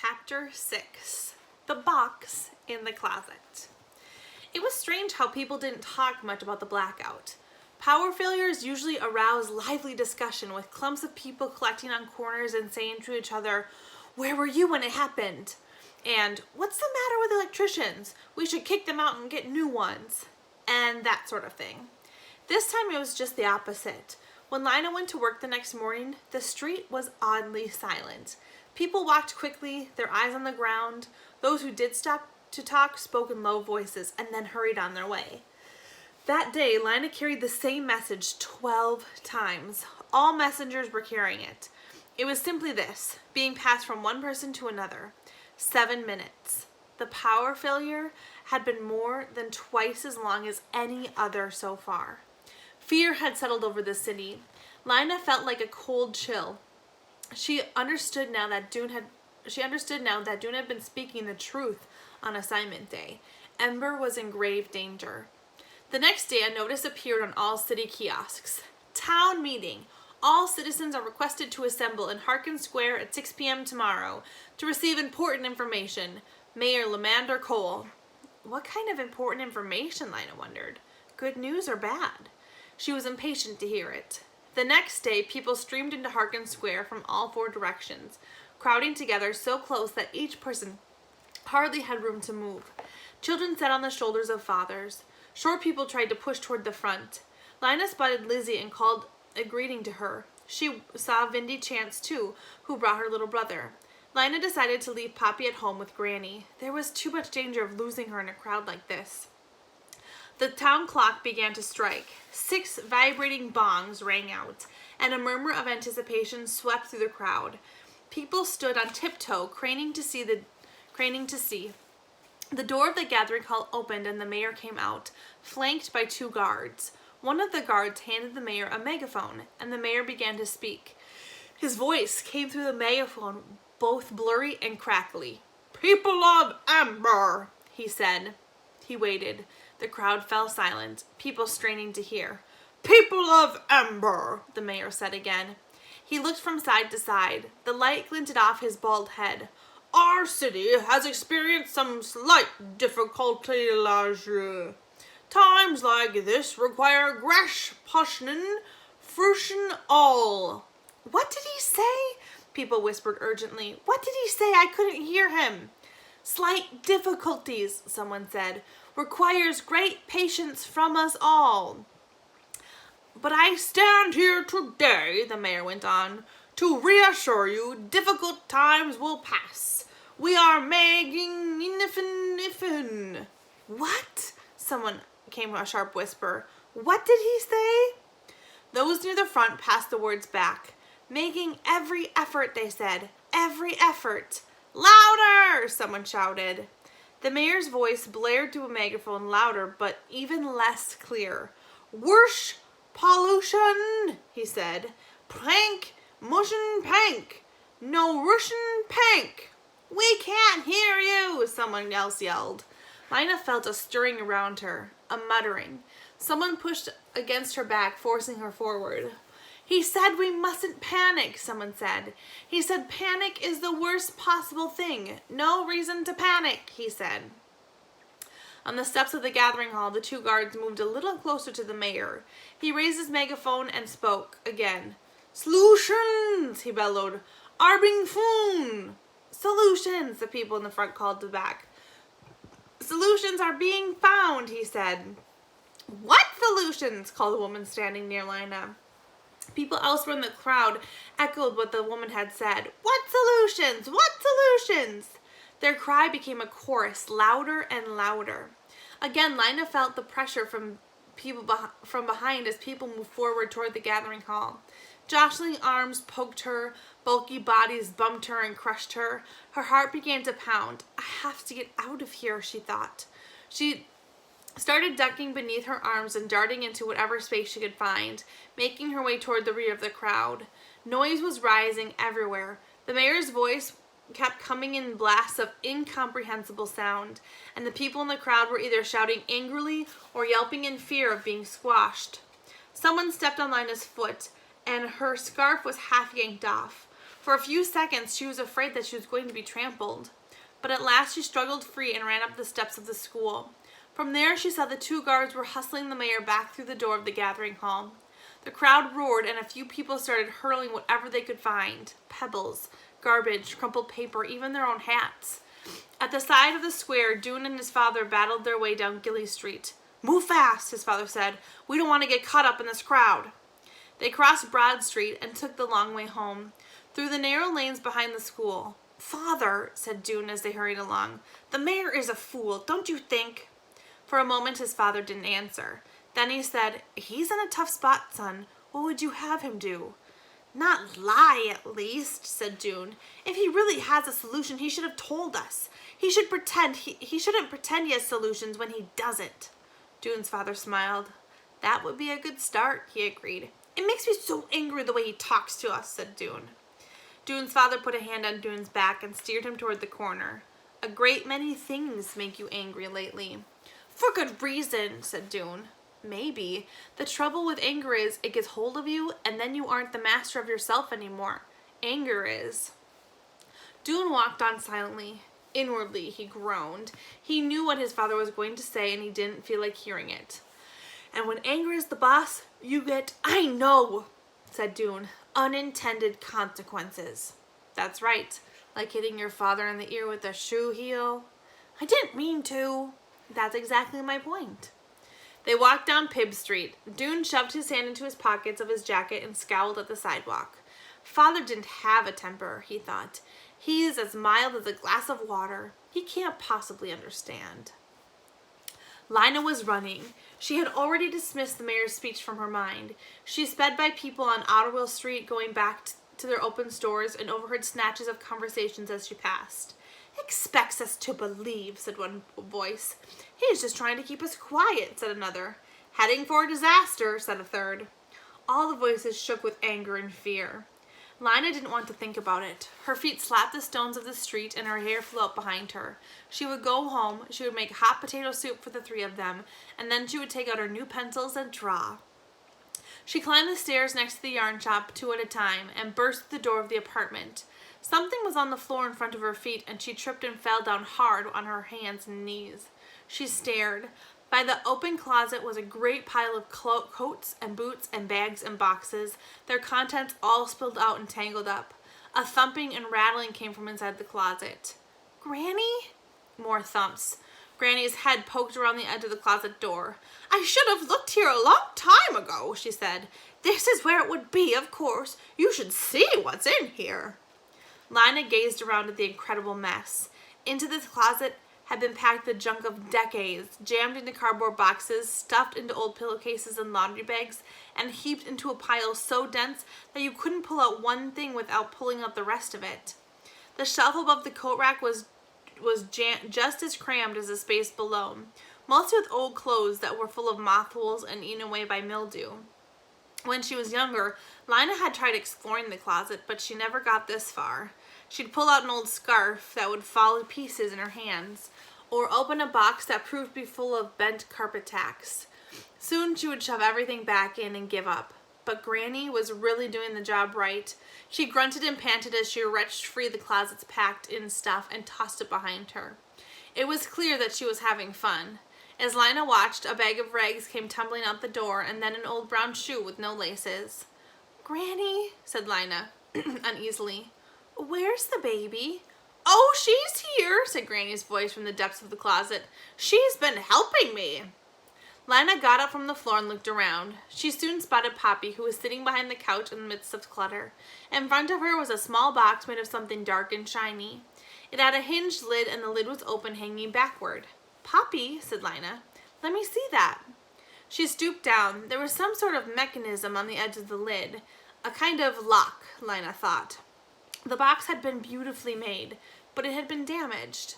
Chapter 6. The Box in the Closet. It was strange how people didn't talk much about the blackout. Power failures usually arouse lively discussion, with clumps of people collecting on corners and saying to each other, "Where were you when it happened?" And, "What's the matter with electricians? We should kick them out and get new ones." And that sort of thing. This time it was just the opposite. When Lina went to work the next morning, the street was oddly silent. People walked quickly, their eyes on the ground. Those who did stop to talk spoke in low voices and then hurried on their way. That day, Lina carried the same message 12 times. All messengers were carrying it. It was simply this, being passed from one person to another. 7 minutes. The power failure had been more than twice as long as any other so far. Fear had settled over the city. Lina felt like a cold chill. She understood now that Dune had been speaking the truth on assignment day. Ember was in grave danger. The next day, a notice appeared on all city kiosks. Town meeting. All citizens are requested to assemble in Harkin Square at 6 p.m. tomorrow to receive important information. Mayor Lamander Cole. What kind of important information, Lina wondered? Good news or bad? She was impatient to hear it. The next day, people streamed into Harkin Square from all 4 directions, crowding together so close that each person hardly had room to move. Children sat on the shoulders of fathers. Short people tried to push toward the front. Lina spotted Lizzie and called a greeting to her. She saw Vindy Chance, too, who brought her little brother. Lina decided to leave Poppy at home with Granny. There was too much danger of losing her in a crowd like this. The town clock began to strike. 6 vibrating bongs rang out, and a murmur of anticipation swept through the crowd. People stood on tiptoe, craning to see. The door of the gathering hall opened and the mayor came out, flanked by 2 guards. One of the guards handed the mayor a megaphone, and the mayor began to speak. His voice came through the megaphone, both blurry and crackly. "People of Amber," he said. He waited. The crowd fell silent, people straining to hear. "People of Amber," the mayor said again. He looked from side to side. The light glinted off his bald head. "Our city has experienced some slight difficulty last year. Times like this require gresh poshnin frushin all." "What did he say?" People whispered urgently. "What did he say? I couldn't hear him." "Slight difficulties," someone said, "requires great patience from us all." "But I stand here today," the mayor went on, "to reassure you difficult times will pass. We are making ifin. "What?" Someone came a sharp whisper. "What did he say?" Those near the front passed the words back. "Making every effort," they said. "Every effort." "Louder!" someone shouted. The mayor's voice blared through a megaphone, louder but even less clear. "Worsh pollution," he said. "Prank, mushin pank. No Russian pank." "We can't hear you," someone else yelled. Lina felt a stirring around her, a muttering. Someone pushed against her back, forcing her forward. "He said we mustn't panic," someone said. "He said panic is the worst possible thing. No reason to panic," he said. On the steps of the gathering hall, the 2 guards moved a little closer to the mayor. He raised his megaphone and spoke again. "Solutions," he bellowed. "Arbing foon." "Solutions," the people in the front called to back. "Solutions are being found," he said. "What solutions?" called a woman standing near Lina. People elsewhere in the crowd echoed what the woman had said. "What solutions? What solutions?" Their cry became a chorus, louder and louder. Again, Lina felt the pressure from behind as people moved forward toward the gathering hall. Jostling arms poked her, bulky bodies bumped her and crushed her. Her heart began to pound. "I have to get out of here," she thought. She started ducking beneath her arms and darting into whatever space she could find, making her way toward the rear of the crowd. Noise was rising everywhere. The mayor's voice kept coming in blasts of incomprehensible sound, and the people in the crowd were either shouting angrily or yelping in fear of being squashed. Someone stepped on Lina's foot, and her scarf was half yanked off. For a few seconds, she was afraid that she was going to be trampled. But at last she struggled free and ran up the steps of the school. From there, she saw the 2 guards were hustling the mayor back through the door of the gathering hall. The crowd roared, and a few people started hurling whatever they could find. Pebbles, garbage, crumpled paper, even their own hats. At the side of the square, Dune and his father battled their way down Gilly Street. "Move fast," his father said. "We don't want to get caught up in this crowd." They crossed Broad Street and took the long way home, through the narrow lanes behind the school. "Father," said Dune as they hurried along, "the mayor is a fool, don't you think?" For a moment his father didn't answer. Then he said, "He's in a tough spot, son. What would you have him do?" "Not lie, at least," said Dune. "If he really has a solution, he should have told us. He shouldn't pretend he has solutions when he doesn't." Dune's father smiled. "That would be a good start," he agreed. "It makes me so angry the way he talks to us," said Dune. Dune's father put a hand on Dune's back and steered him toward the corner. "A great many things make you angry lately." "For good reason," said Dune. "Maybe. The trouble with anger is it gets hold of you and then you aren't the master of yourself anymore. Anger is." Dune walked on silently. Inwardly, he groaned. He knew what his father was going to say and he didn't feel like hearing it. "And when anger is the boss, you get—" "I know," said Dune. "Unintended consequences." "That's right. Like hitting your father in the ear with a shoe heel." "I didn't mean to." "That's exactly my point." They walked down Pibb Street. Dune shoved his hand into his pockets of his jacket and scowled at the sidewalk. Father didn't have a temper, he thought. He is as mild as a glass of water. He can't possibly understand. Lina was running. She had already dismissed the mayor's speech from her mind. She sped by people on Otterwell Street going back to their open stores and overheard snatches of conversations as she passed. "Expects us to believe," said one voice. "He's just trying to keep us quiet," said another. "Heading for a disaster," said a third. All the voices shook with anger and fear. Lina didn't want to think about it. Her feet slapped the stones of the street and her hair flew out behind her. She would go home, she would make hot potato soup for the 3 of them, and then she would take out her new pencils and draw. She climbed the stairs next to the yarn shop 2 at a time and burst through the door of the apartment. Something was on the floor in front of her feet and she tripped and fell down hard on her hands and knees. She stared. By the open closet was a great pile of coats and boots and bags and boxes, their contents all spilled out and tangled up. A thumping and rattling came from inside the closet. "Granny?" More thumps. Granny's head poked around the edge of the closet door. "I should have looked here a long time ago," she said. "This is where it would be, of course. You should see what's in here." Lina gazed around at the incredible mess. Into this closet had been packed the junk of decades, jammed into cardboard boxes, stuffed into old pillowcases and laundry bags, and heaped into a pile so dense that you couldn't pull out one thing without pulling out the rest of it. The shelf above the coat rack was just as crammed as the space below, mostly with old clothes that were full of mothholes and eaten away by mildew. When she was younger, Lina had tried exploring the closet, but she never got this far. She'd pull out an old scarf that would fall to pieces in her hands, or open a box that proved to be full of bent carpet tacks. Soon she would shove everything back in and give up. But Granny was really doing the job right. She grunted and panted as she wrenched free the closet's packed-in stuff and tossed it behind her. It was clear that she was having fun. As Lina watched, a bag of rags came tumbling out the door, and then an old brown shoe with no laces. "Granny," said Lina, uneasily, "where's the baby?" "Oh, she's here," said Granny's voice from the depths of the closet. "She's been helping me." Lina got up from the floor and looked around. She soon spotted Poppy, who was sitting behind the couch in the midst of clutter. In front of her was a small box made of something dark and shiny. It had a hinged lid, and the lid was open, hanging backward. "Poppy," said Lina, "let me see that." She stooped down. There was some sort of mechanism on the edge of the lid. A kind of lock, Lina thought. The box had been beautifully made, but it had been damaged.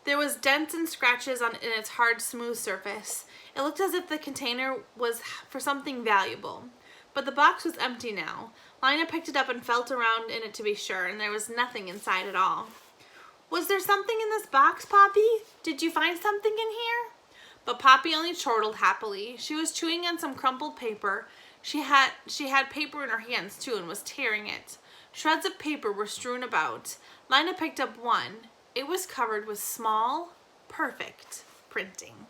There was dents and scratches in its hard, smooth surface. It looked as if the container was for something valuable. But the box was empty now. Lina picked it up and felt around in it to be sure, and there was nothing inside at all. "Was there something in this box, Poppy? Did you find something in here?" But Poppy only chortled happily. She was chewing on some crumpled paper. She had paper in her hands, too, and was tearing it. Shreds of paper were strewn about. Lina picked up one. It was covered with small, perfect printing.